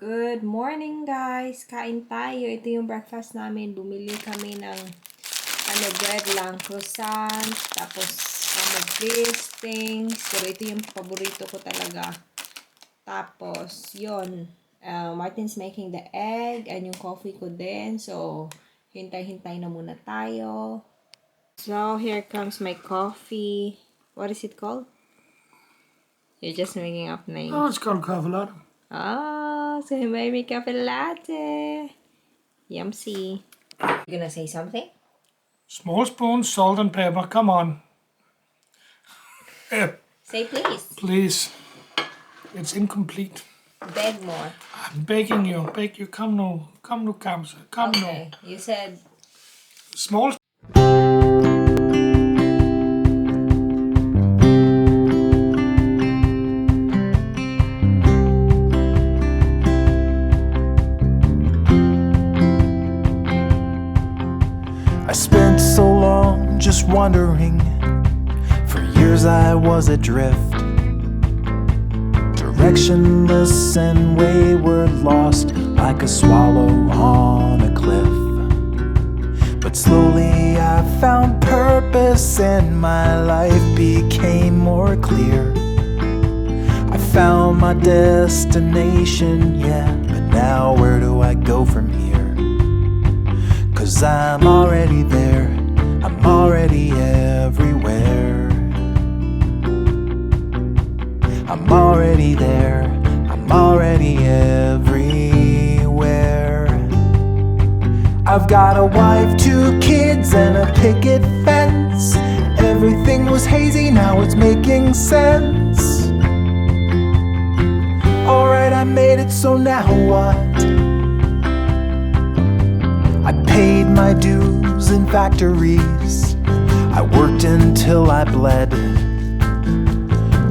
Good morning guys! Kain tayo. Ito yung breakfast namin. Bumili kami ng bread lang, croissant, tapos some of these things. Pero ito yung paborito ko talaga. Tapos, yun. Martin's making the egg and yung coffee ko din. So, hintay-hintay na muna tayo. So, here comes my coffee. What is it called? You're just making up names. Oh, it's called coffee latte. Oh, so he made me cafe latte. Yumsy. You gonna say something? Small spoon, salt and pepper. Come on. Say please. Please. It's incomplete. Beg more. I'm begging you. Beg you. Come no. Come no, Kamsa. Come Okay. You said no. Small. I spent so long just wondering. For years I was adrift, directionless and wayward, lost like a swallow on a cliff. But slowly I found purpose and my life became more clear. I found my destination, yeah, but now where do I go from here? 'Cause I'm already there, I'm already everywhere. I'm already there, I'm already everywhere. I've got a wife, 2 kids, and a picket fence. Everything was hazy, now it's making sense. Alright, I made it, so now what? I paid my dues in factories. I worked until I bled.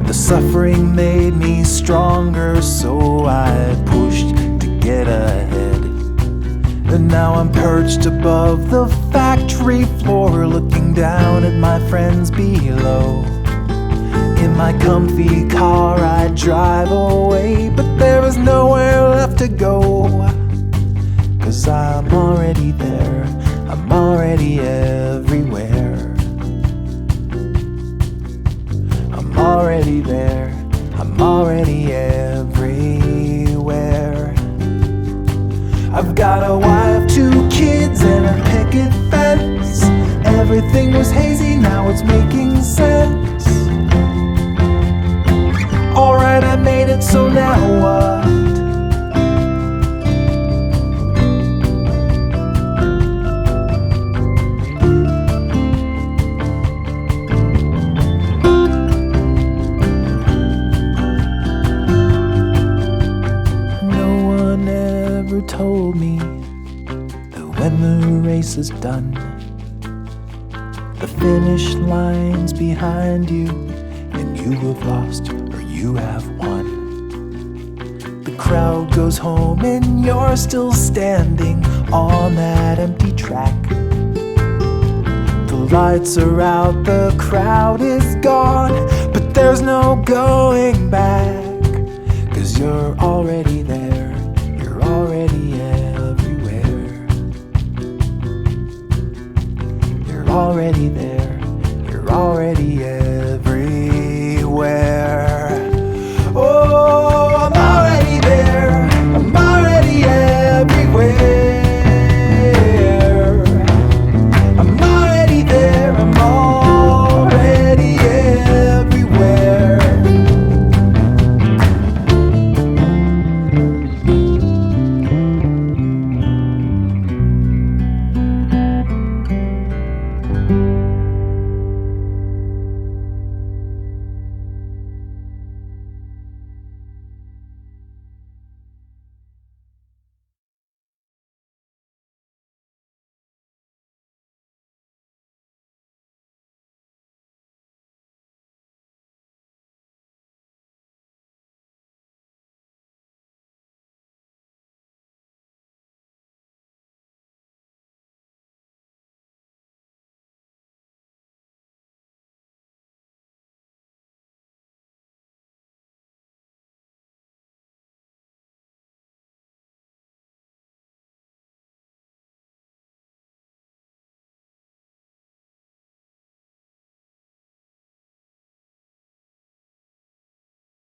The suffering made me stronger, so I pushed to get ahead. And now I'm perched above the factory floor, looking down at my friends below. In my comfy car I drive away, but there is nowhere left to go. 'Cause I'm already there, I'm already everywhere. I'm already there, I'm already everywhere. I've got a wife, 2 kids, and a picket fence. Everything was hazy, now it's making sense. Alright, I made it, so now what? Told me that when the race is done, the finish line's behind you, and you have lost or you have won. The crowd goes home and you're still standing on that empty track. The lights are out, the crowd is gone, but there's no going back, 'cause you're already